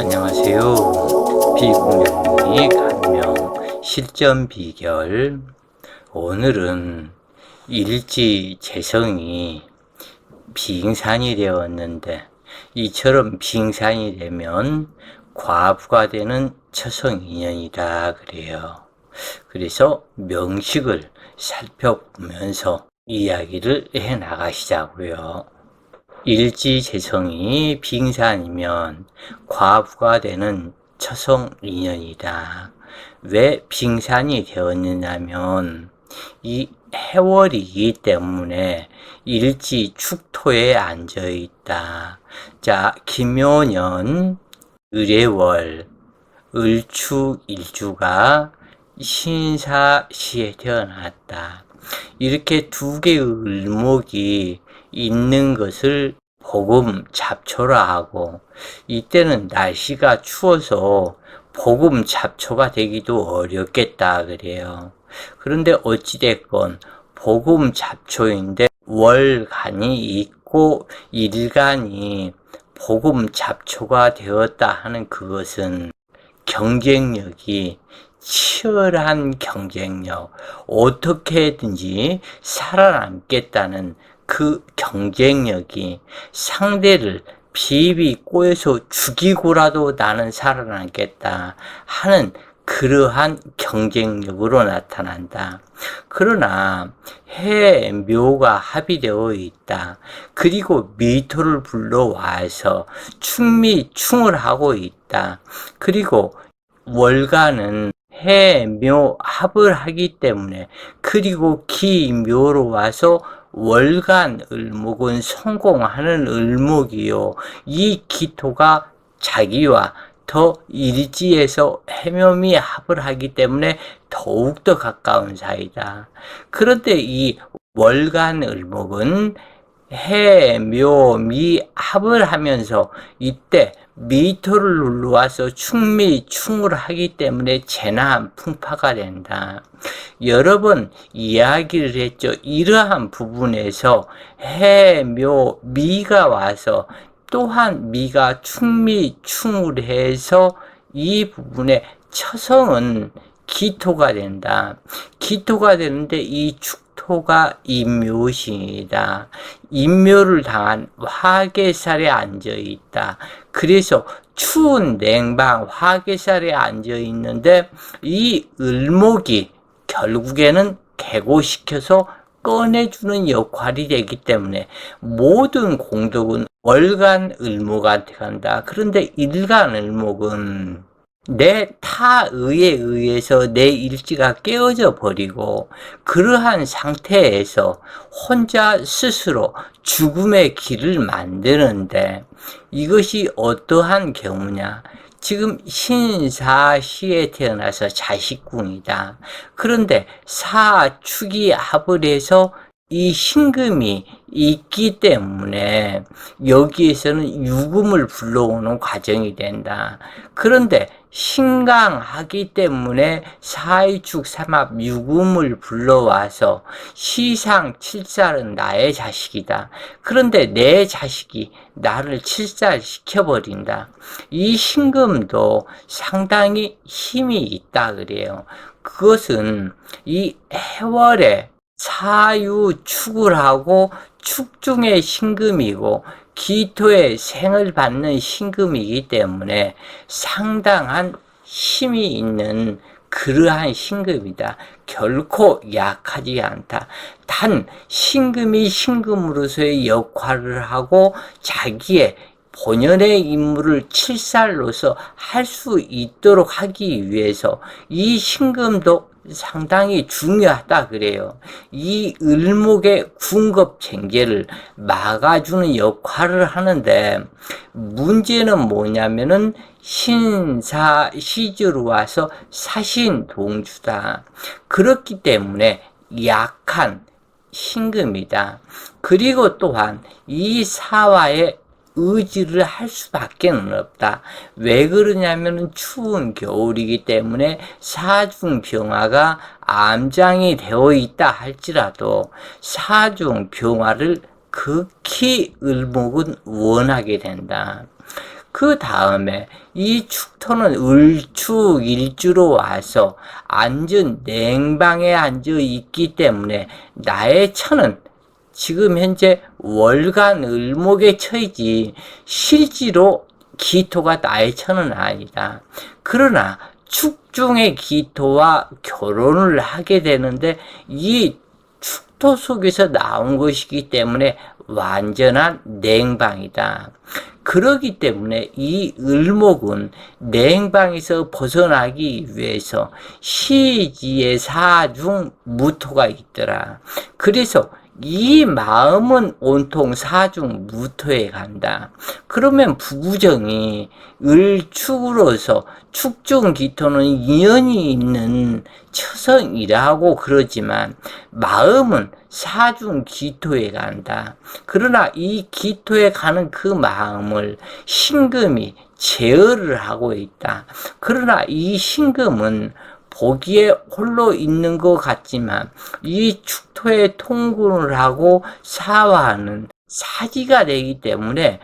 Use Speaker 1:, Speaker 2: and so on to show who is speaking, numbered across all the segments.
Speaker 1: 안녕하세요. 비공룡이 감명 실전 비결. 오늘은 일지재성이 빙산이 되었는데, 이처럼 빙산이 되면 과부가 되는 처성인연이다 그래요. 그래서 명식을 살펴보면서 이야기를 해 나가시자고요. 일지재성이 빙산이면 과부가 되는 처성인연이다. 왜 빙산이 되었느냐면 이 해월이기 때문에 일지 축토에 앉아 있다. 자, 김묘년 을해월 을축일주가 신사시에 태어났다. 이렇게 두 개의 을목이 있는 것을 복음 잡초라 하고, 이때는 날씨가 추워서 복음 잡초가 되기도 어렵겠다 그래요. 그런데 어찌됐건 복음 잡초인데 월간이 있고 일간이 복음 잡초가 되었다 하는 그것은 경쟁력이 치열한 경쟁력, 어떻게든지 살아남겠다는 그 경쟁력이 상대를 비비 꼬여서 죽이고라도 나는 살아남겠다 하는 그러한 경쟁력으로 나타난다. 그러나 해, 묘가 합의되어 있다. 그리고 미토를 불러와서 충미충을 하고 있다. 그리고 월간은 해, 묘 합을 하기 때문에, 그리고 기, 묘로 와서 월간 을목은 성공하는 을목이요. 이 기토가 자기와 더 일지에서 해묘미 합을 하기 때문에 더욱더 가까운 사이다. 그런데 이 월간 을목은 해, 묘, 미 합을 하면서 이때 미토를 눌러와서 충미, 충을 하기 때문에 재난, 풍파가 된다. 여러 번 이야기를 했죠. 이러한 부분에서 해, 묘, 미가 와서 또한 미가 충미, 충을 해서 이 부분에 처성은 기토가 된다. 기토가 되는데 이 축토가 인묘신이다. 인묘를 당한 화계살에 앉아 있다. 그래서 추운 냉방 화계살에 앉아 있는데 이 을목이 결국에는 개고시켜서 꺼내주는 역할이 되기 때문에 모든 공덕은 월간 을목한테 간다. 그런데 일간 을목은 내 타의에 의해서 내 일지가 깨어져 버리고, 그러한 상태에서 혼자 스스로 죽음의 길을 만드는데, 이것이 어떠한 경우냐? 지금 신사시에 태어나서 자식궁이다. 그런데 사축이 합을 해서 이 신금이 있기 때문에 여기에서는 유금을 불러오는 과정이 된다. 그런데 신강하기 때문에 사이축 삼합 유금을 불러와서 시상 칠살은 나의 자식이다. 그런데 내 자식이 나를 칠살시켜버린다. 이 신금도 상당히 힘이 있다 그래요. 그것은 이 해월에 사유축을 하고 축중의 신금이고 기토의 생을 받는 신금이기 때문에 상당한 힘이 있는 그러한 신금이다. 결코 약하지 않다. 단 신금이 신금으로서의 역할을 하고 자기의 본연의 임무를 칠살로서 할 수 있도록 하기 위해서 이 신금도 상당히 중요하다 그래요. 이 을목의 궁겁쟁제를 막아주는 역할을 하는데, 문제는 뭐냐면은 신사시주로 와서 사신동주다. 그렇기 때문에 약한 신금이다. 그리고 또한 이 사화의 의지를 할 수밖에 없다. 왜 그러냐면 추운 겨울이기 때문에 사중병화가 암장이 되어 있다 할지라도 사중병화를 극히 을목은 원하게 된다. 그 다음에 이 축토는 을축 일주로 와서 앉은 냉방에 앉아 있기 때문에 나의 처는 지금 현재 월간 을목에 처이지 실제로 기토가 나의 처는 아니다. 그러나 축중의 기토와 결혼을 하게 되는데 이 축토 속에서 나온 것이기 때문에 완전한 냉방이다. 그러기 때문에 이 을목은 냉방에서 벗어나기 위해서 시지의 사중 무토가 있더라. 그래서 이 마음은 온통 사중 무토에 간다. 그러면 부부정이 을축으로서 축중 기토는 인연이 있는 처성이라고 그러지만 마음은 사중 기토에 간다. 그러나 이 기토에 가는 그 마음을 신금이 제어를 하고 있다. 그러나 이 신금은 보기에 홀로 있는 것 같지만 이 축토에 통군을 하고 사화하는 사지가 되기 때문에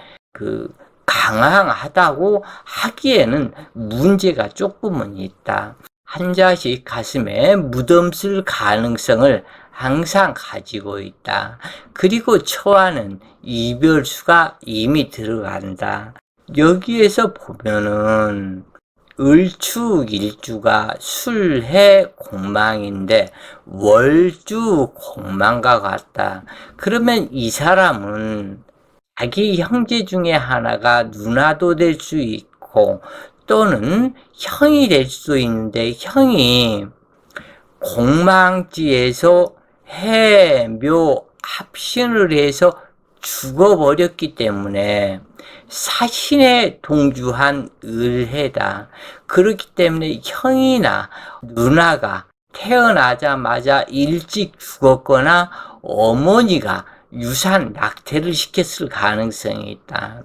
Speaker 1: 강하다고 하기에는 문제가 조금은 있다. 한 자식 가슴에 무덤쓸 가능성을 항상 가지고 있다. 그리고 처와는 이별수가 이미 들어간다. 여기에서 보면은 을축 일주가 술해 공망인데 월주 공망과 같다. 그러면 이 사람은 자기 형제 중에 하나가 누나도 될 수 있고 또는 형이 될 수도 있는데 형이 공망지에서 해, 묘, 합신을 해서 죽어버렸기 때문에 사신에 동주한 을해다. 그렇기 때문에 형이나 누나가 태어나자마자 일찍 죽었거나 어머니가 유산 낙태를 시켰을 가능성이 있다.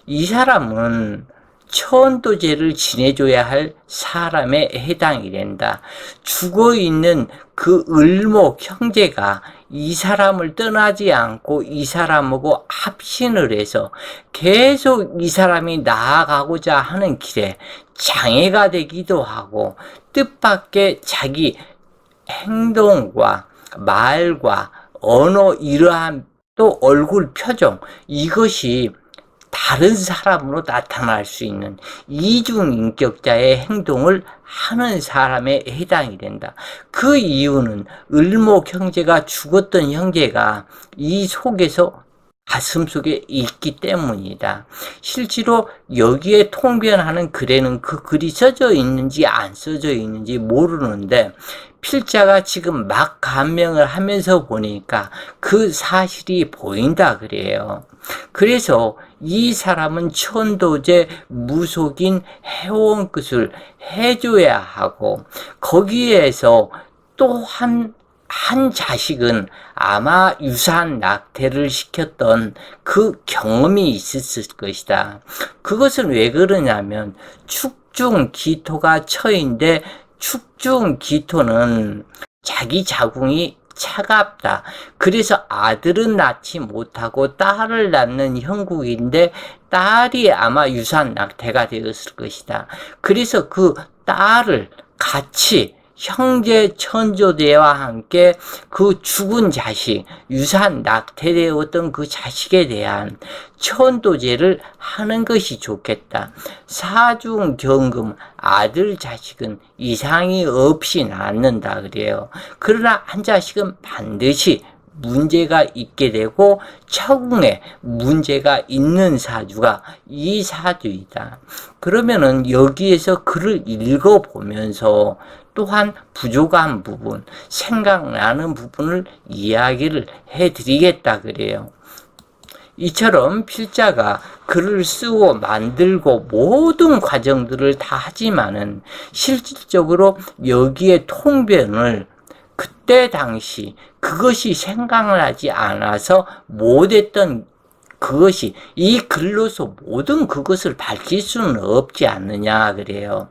Speaker 1: 이 사람은 천도제를 지내줘야 할 사람에 해당이 된다. 죽어있는 그 을목 형제가 이 사람을 떠나지 않고 이 사람하고 합신을 해서 계속 이 사람이 나아가고자 하는 길에 장애가 되기도 하고 뜻밖의 자기 행동과 말과 언어 이러한 또 얼굴 표정 이것이 다른 사람으로 나타날 수 있는 이중인격자의 행동을 하는 사람에 해당이 된다. 그 이유는 을목 형제가 죽었던 형제가 이 속에서 가슴속에 있기 때문이다. 실제로 여기에 통변하는 글에는 그 글이 써져 있는지 안 써져 있는지 모르는데 필자가 지금 막 감명을 하면서 보니까 그 사실이 보인다 그래요. 그래서 이 사람은 천도제 무속인 해원끝을 해줘야 하고 거기에서 또 한 자식은 아마 유산 낙태를 시켰던 그 경험이 있었을 것이다. 그것은 왜 그러냐면 축중 기토가 처인데 축중 기토는 자기 자궁이 차갑다. 그래서 아들은 낳지 못하고 딸을 낳는 형국인데 딸이 아마 유산 낙태가 되었을 것이다. 그래서 그 딸을 같이 형제 천조대와 함께 그 죽은 자식, 유산 낙태되었던 그 자식에 대한 천도제를 하는 것이 좋겠다. 사중경금 아들 자식은 이상이 없이 낳는다 그래요. 그러나 한 자식은 반드시 문제가 있게 되고 처궁에 문제가 있는 사주가 이 사주이다. 그러면은 여기에서 글을 읽어보면서 또한 부족한 부분, 생각나는 부분을 이야기를 해드리겠다 그래요. 이처럼 필자가 글을 쓰고 만들고 모든 과정들을 다 하지만은 실질적으로 여기에 통변을 그때 당시 그것이 생각나지 않아서 못했던 그것이 이 글로서 모든 그것을 밝힐 수는 없지 않느냐 그래요.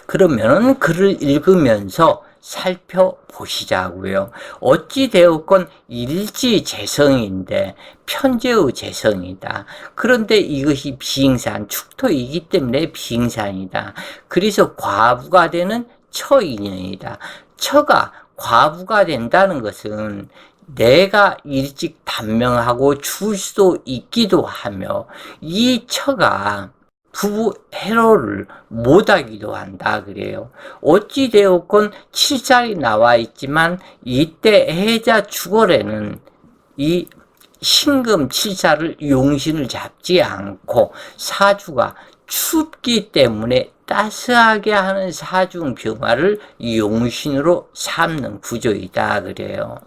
Speaker 1: 그러면 글을 읽으면서 살펴보시자고요. 어찌되었건 일지재성인데 편재의 재성이다. 그런데 이것이 비ing산, 축토이기 때문에 비ing산이다. 그래서 과부가 되는 처인연이다. 처가 과부가 된다는 것은 내가 일찍 단명하고 죽을 수도 있기도 하며 이 처가 부부 해로를 못하기도 한다 그래요. 어찌되었건 7살이 나와 있지만 이때 해자 주거래는 이 신금 7살을 용신을 잡지 않고 사주가 춥기 때문에 따스하게 하는 사중병화를 용신으로 삼는 구조이다 그래요.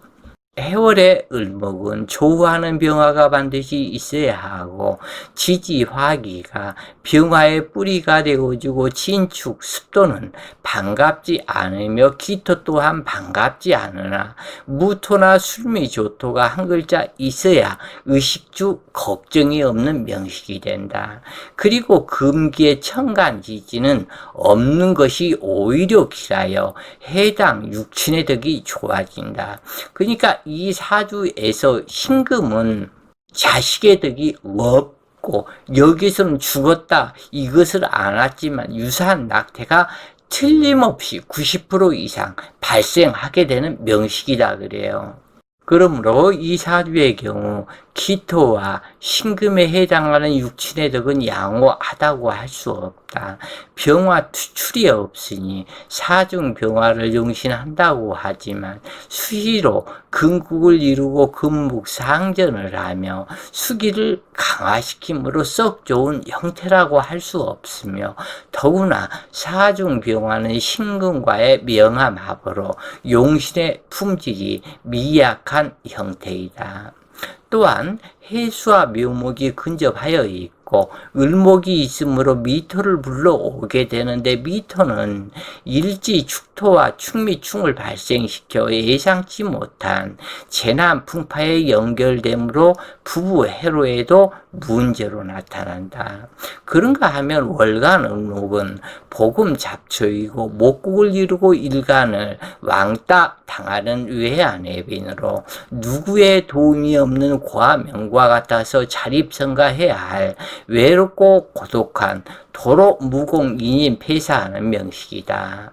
Speaker 1: 해월의 을목은 조우하는 병화가 반드시 있어야 하고 지지화기가 병화의 뿌리가 되어주고 진축, 습도는 반갑지 않으며 기토 또한 반갑지 않으나 무토나 술미조토가 한 글자 있어야 의식주 걱정이 없는 명식이 된다. 그리고 금기의 천간지지는 없는 것이 오히려 길하여 해당 육친의 덕이 좋아진다. 그러니까 이 사주에서 신금은 자식의 덕이 없고 여기서는 죽었다 이것을 알았지만 유사한 낙태가 틀림없이 90% 이상 발생하게 되는 명식이다 그래요. 그러므로 이 사주의 경우 기토와 신금에 해당하는 육친의 덕은 양호하다고 할 수 없다. 병화 투출이 없으니 사중병화를 용신한다고 하지만 수시로 금국을 이루고 금묵상전을 하며 수기를 강화시킴으로 썩 좋은 형태라고 할 수 없으며 더구나 사중병화는 신금과의 명함합으로 용신의 품질이 미약한 형태이다. 또한 해수와 묘목이 근접하여 있고 을목이 있으므로 미토를 불러오게 되는데 미토는 일지 축토와 축미충을 발생시켜 예상치 못한 재난 풍파에 연결되므로 부부 해로에도 문제로 나타난다. 그런가 하면 월간 을목은 복음 잡초이고 목국을 이루고 일간을 왕따 당하는 외아내빈으로 누구의 도움이 없는 과명과 같아서 자립성가해야 할 외롭고 고독한 도로 무공인인 폐사하는 명식이다.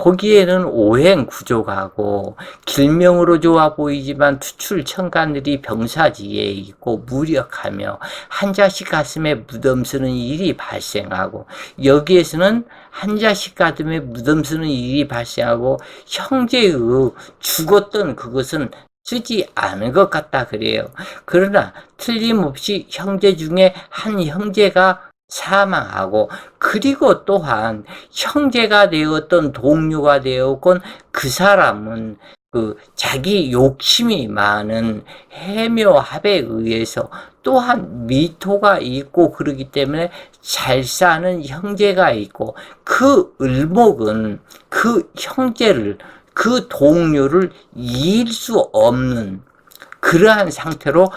Speaker 1: 보기에는 오행 구조가고 길명으로 좋아 보이지만 투출 천간들이 병사지에 있고 무력하며 한 자식 가슴에 무덤쓰는 일이 발생하고 여기에서는 한 자식 가슴에 무덤쓰는 일이 발생하고 형제의 죽었던 그것은 쓰지 않은 것 같다 그래요. 그러나 틀림없이 형제 중에 한 형제가 사망하고 그리고 또한 형제가 되었던 동료가 되었건 그 사람은 자기 욕심이 많은 해묘합에 의해서 또한 미토가 있고 그러기 때문에 잘 사는 형제가 있고 그 을목은 그 형제를 그 동료를 이길 수 없는 그러한 상태로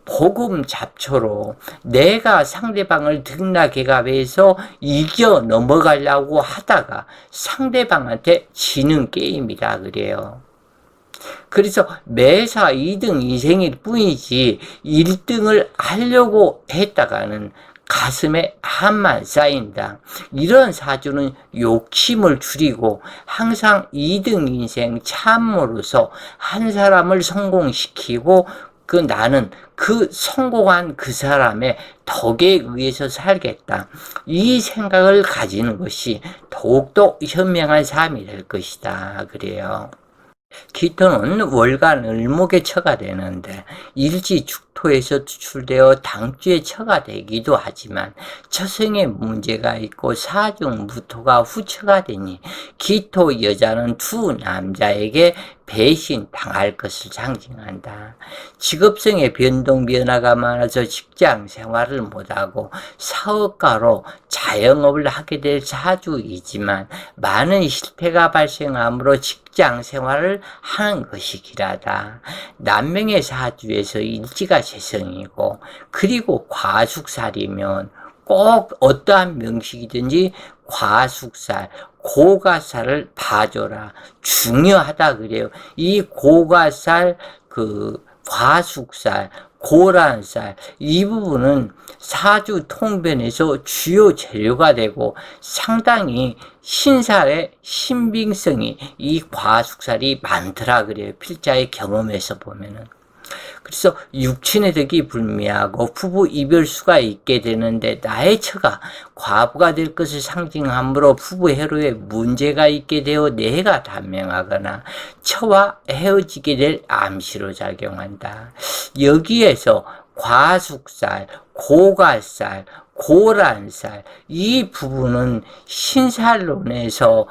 Speaker 1: 복음 잡초로 내가 상대방을 등락해가면서 이겨 넘어가려고 하다가 상대방한테 지는 게임이다 그래요. 그래서 매사 2등 인생일 뿐이지 1등을 하려고 했다가는 가슴에 한만 쌓인다. 이런 사주는 욕심을 줄이고 항상 2등 인생 참으로서 한 사람을 성공시키고 나는 그 성공한 그 사람의 덕에 의해서 살겠다. 이 생각을 가지는 것이 더욱더 현명한 삶이 될 것이다. 그래요. 기토는 월간 을목의 처가 되는데 일지 축토에서 추출되어 당주의 처가 되기도 하지만 처성에 문제가 있고 사중 무토가 후처가 되니 기토 여자는 두 남자에게 배신 당할 것을 상징한다. 직업성의 변동 변화가 많아서 직장 생활을 못하고 사업가로 자영업을 하게 될 사주이지만 많은 실패가 발생하므로 직장 생활을 하는 것이 길하다. 남명의 사주에서 일지가 재성이고 그리고 과숙살이면 꼭 어떠한 명식이든지 과숙살, 고가살을 봐줘라. 중요하다 그래요. 이 고가살, 과숙살, 고란살, 이 부분은 사주 통변에서 주요 재료가 되고 상당히 신살의 신빙성이 이 과숙살이 많더라 그래요. 필자의 경험에서 보면은. 그래서 육친의 덕이 불미하고 부부 이별수가 있게 되는데 나의 처가 과부가 될 것을 상징하므로 부부 해로에 문제가 있게 되어 내가 단명하거나 처와 헤어지게 될 암시로 작용한다. 여기에서 과숙살, 고갈살, 고란살 이 부분은 신살론에서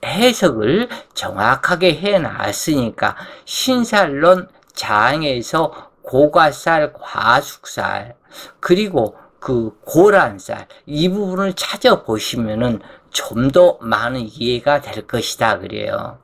Speaker 1: 해석을 정확하게 해놨으니까 신살론 장에서 고가살, 과숙살, 그리고 고란살, 이 부분을 찾아보시면은 좀 더 많은 이해가 될 것이다 그래요.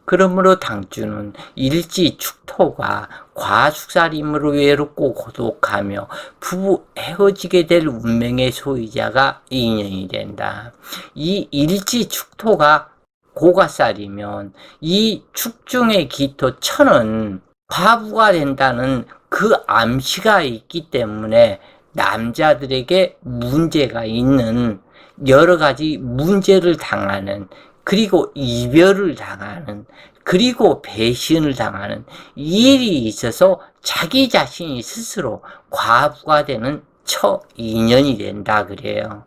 Speaker 1: 그러므로 당주는 일지 축토가 과숙살임으로 외롭고 고독하며 부부 헤어지게 될 운명의 소유자가 인연이 된다. 이 일지 축토가 고가살이면 이 축중의 기토 천은 과부가 된다는 그 암시가 있기 때문에 남자들에게 문제가 있는 여러 가지 문제를 당하는, 그리고 이별을 당하는, 그리고 배신을 당하는 일이 있어서 자기 자신이 스스로 과부가 되는 인연이 된다 그래요.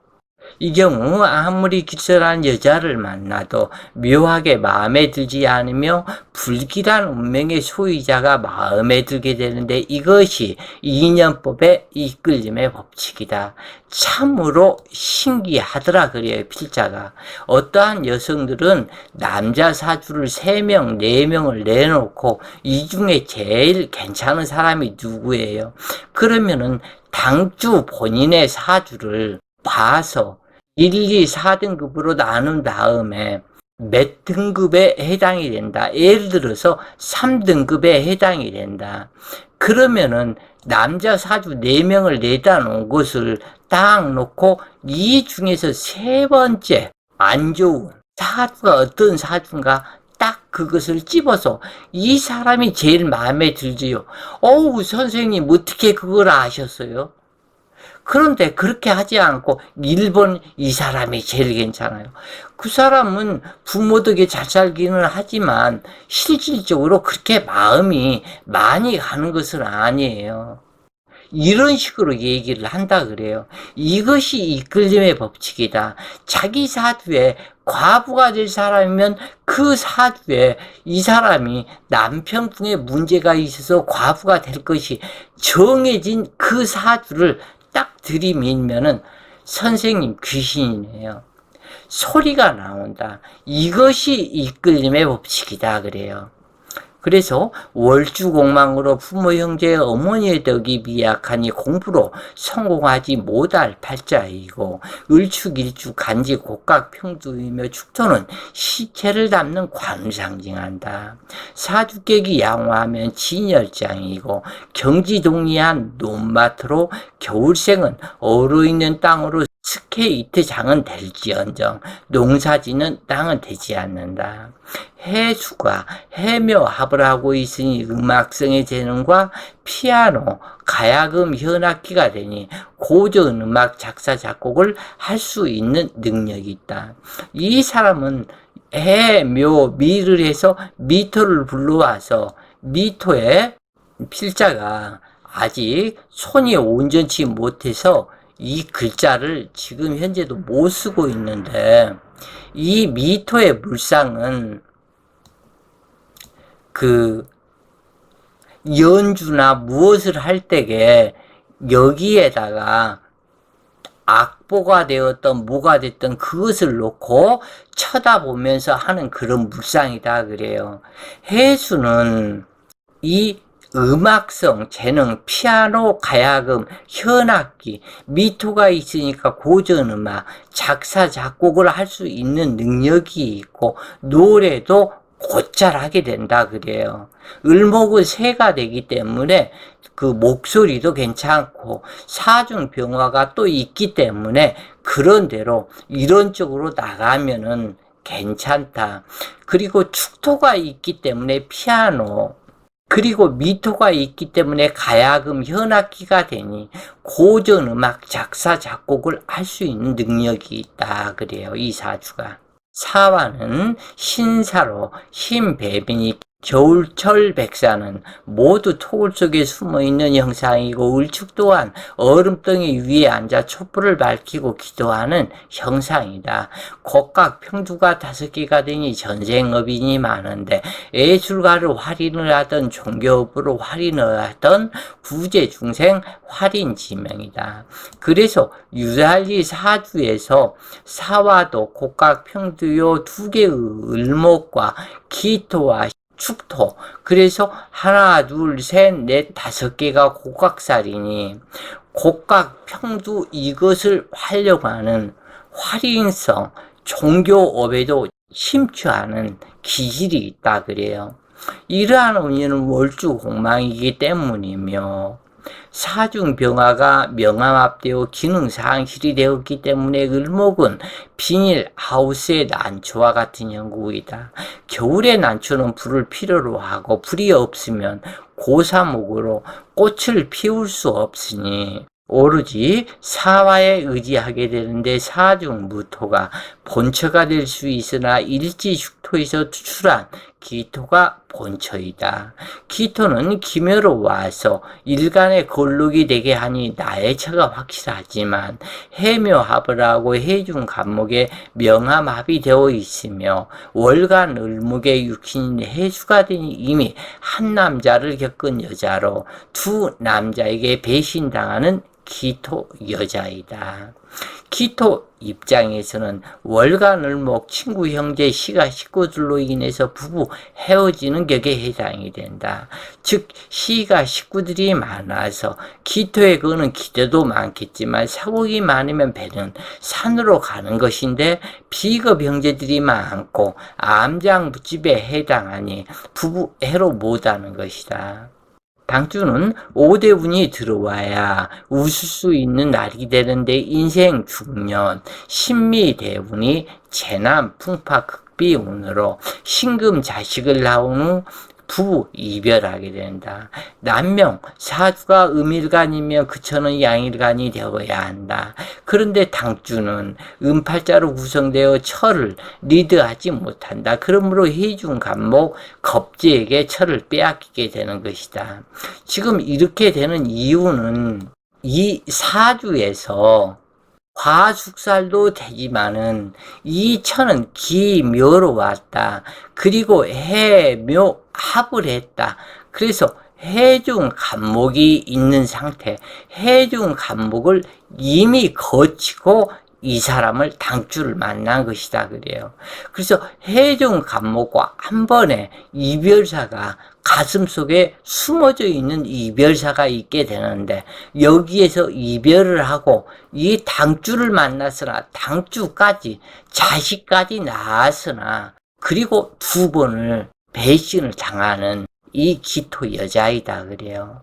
Speaker 1: 이 경우 아무리 기철한 여자를 만나도 묘하게 마음에 들지 않으며 불길한 운명의 소유자가 마음에 들게 되는데 이것이 인연법의 이끌림의 법칙이다. 참으로 신기하더라 그래요. 필자가. 어떠한 여성들은 남자 사주를 3명, 4명을 내놓고 이 중에 제일 괜찮은 사람이 누구예요? 그러면은 당주 본인의 사주를 봐서 1, 2, 4등급으로 나눈 다음에 몇 등급에 해당이 된다. 예를 들어서 3등급에 해당이 된다. 그러면은 남자 사주 4명을 내다 놓은 것을 딱 놓고 이 중에서 3번째 안 좋은 사주가 어떤 사주인가 딱 그것을 집어서 이 사람이 제일 마음에 들지요. 어우 선생님 어떻게 그걸 아셨어요? 그런데 그렇게 하지 않고 1번 이 사람이 제일 괜찮아요. 그 사람은 부모 덕에 잘 살기는 하지만 실질적으로 그렇게 마음이 많이 가는 것은 아니에요. 이런 식으로 얘기를 한다 그래요. 이것이 이끌림의 법칙이다. 자기 사주에 과부가 될 사람이면 그 사주에 이 사람이 남편분의 문제가 있어서 과부가 될 것이 정해진 그 사주를 딱 들이밀면은 선생님 귀신이네요. 소리가 나온다. 이것이 이끌림의 법칙이다 그래요. 그래서 월주공망으로 부모 형제 어머니의 덕이 미약하니 공부로 성공하지 못할 팔자이고 을축일주 간지 곡각 평두이며 축토는 시체를 담는 관을 상징한다. 사주객이 양호하면 진열장이고 경지동리한 논마트로 겨울생은 얼어있는 땅으로 스케이트장은 될지언정 농사지는 땅은 되지 않는다. 해수가 해묘합을 하고 있으니 음악성의 재능과 피아노, 가야금, 현악기가 되니 고전 음악 작사 작곡을 할 수 있는 능력이 있다. 이 사람은 해묘 미를 해서 미토를 불러와서 미토의 필자가 아직 손이 온전치 못해서 이 글자를 지금 현재도 못 쓰고 있는데 이 미토의 물상은 연주나 무엇을 할 때에 여기에다가 악보가 되었던 뭐가 됐던 그것을 놓고 쳐다보면서 하는 그런 물상이다 그래요. 해수는 이 음악성, 재능, 피아노, 가야금, 현악기, 미토가 있으니까 고전음악, 작사, 작곡을 할 수 있는 능력이 있고 노래도 곧잘 하게 된다 그래요. 을목은 새가 되기 때문에 그 목소리도 괜찮고 사중병화가 또 있기 때문에 그런 대로 이런 쪽으로 나가면은 괜찮다. 그리고 축토가 있기 때문에 피아노, 그리고 미토가 있기 때문에 가야금 현악기가 되니 고전음악 작사 작곡을 할 수 있는 능력이 있다 그래요. 이 사주가. 사화는 신사로 신배빈이 겨울철 백사는 모두 토굴 속에 숨어있는 형상이고 을축 또한 얼음덩이 위에 앉아 촛불을 밝히고 기도하는 형상이다. 곡각 평두가 5개가 되니 전생업인이 많은데 예술가를 활인을 하던 종교업으로 활인을 하던 구제중생 활인지명이다. 그래서 유달리 사주에서 사화도 곡각 평두요 2개의 을목과 기토와 축토, 그래서 하나 둘 셋 넷 5개가 곡각살이니 곡각 평두 이것을 하려고 하는 활인성 종교업에도 심취하는 기질이 있다 그래요. 이러한 운이는 월주공망이기 때문이며 사중병화가 명암합되어 기능상실이 되었기 때문에 을목은 비닐하우스의 난초와 같은 형국이다. 겨울의 난초는 불을 필요로 하고 불이 없으면 고사목으로 꽃을 피울 수 없으니 오로지 사화에 의지하게 되는데 사중무토가 본처가 될 수 있으나 일지축토에서 투출한 기토가 본처이다. 기토는 기묘로 와서 일간의 걸룩이 되게 하니 나의 처가 확실하지만 해묘합을 하고 해중간목에 명암합이 되어 있으며 월간 을목의 육신인 해수가 되니 이미 한 남자를 겪은 여자로 두 남자에게 배신당하는 기토 여자이다. 기토 입장에서는 월간 을목 친구 형제 시가 식구들로 인해서 부부 헤어지는 격에 해당이 된다. 즉 시가 식구들이 많아서 기토에 거는 기대도 많겠지만 사국이 많으면 배는 산으로 가는 것인데 비겁 형제들이 많고 암장부집에 해당하니 부부 해로 못하는 것이다. 당주는 5대운이 들어와야 웃을 수 있는 날이 되는데 인생 중년 신미대운이 재난 풍파 극비운으로 신금 자식을 낳은 후 부부 이별하게 된다. 남명 사주가 음일간이며 그처는 양일간이 되어야 한다. 그런데 당주는 음팔자로 구성되어 철을 리드하지 못한다. 그러므로 해중간목 겁지에게 철을 빼앗기게 되는 것이다. 지금 이렇게 되는 이유는 이 사주에서 과숙살도 되지만은 이 천은 기묘로 왔다. 그리고 해묘 합을 했다. 그래서 해중 간목이 있는 상태, 해중 간목을 이미 거치고 이 사람을 당주를 만난 것이다 그래요. 그래서 해중 간목과 한 번에 이별사가 가슴속에 숨어져 있는 이별사가 있게 되는데 여기에서 이별을 하고 이 당주를 만났으나 당주까지 자식까지 낳았으나 그리고 2번을 배신을 당하는 이 기토 여자이다 그래요.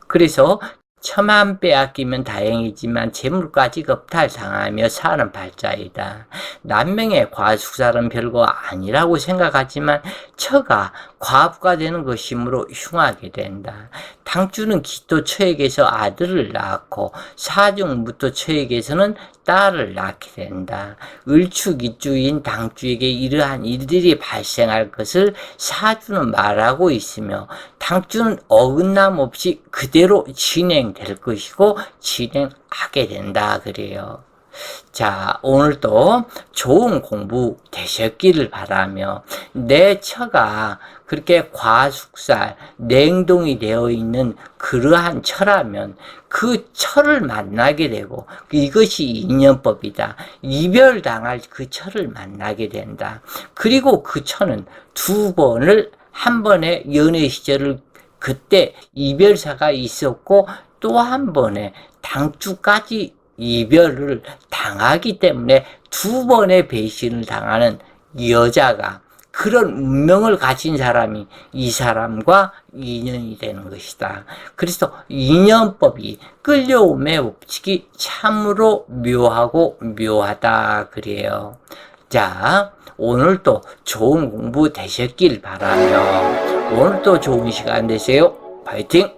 Speaker 1: 그래서 처만 빼앗기면 다행이지만 재물까지 겁탈당하며 사는 발자이다. 남명의 과숙살은 별거 아니라고 생각하지만 처가 과부가 되는 것이므로 흉하게 된다. 당주는 기토처에게서 아들을 낳고 사중무토처에게서는 딸을 낳게 된다. 을축이주인 당주에게 이러한 일들이 발생할 것을 사주는 말하고 있으며 당주는 어긋남 없이 그대로 진행될 것이고 진행하게 된다 그래요. 자, 오늘도 좋은 공부 되셨기를 바라며 내 처가 그렇게 과숙살, 냉동이 되어 있는 그러한 처라면 그 처를 만나게 되고 이것이 인연법이다. 이별당할 그 처를 만나게 된다. 그리고 그 처는 2번을 한 번에 연애 시절을 그때 이별사가 있었고 또 한 번에 당주까지 이별을 당하기 때문에 2번의 배신을 당하는 여자가 그런 운명을 가진 사람이 이 사람과 인연이 되는 것이다. 그래서 인연법이 끌려옴의 법칙이 참으로 묘하고 묘하다 그래요. 자, 오늘도 좋은 공부 되셨길 바라며 오늘도 좋은 시간 되세요. 파이팅!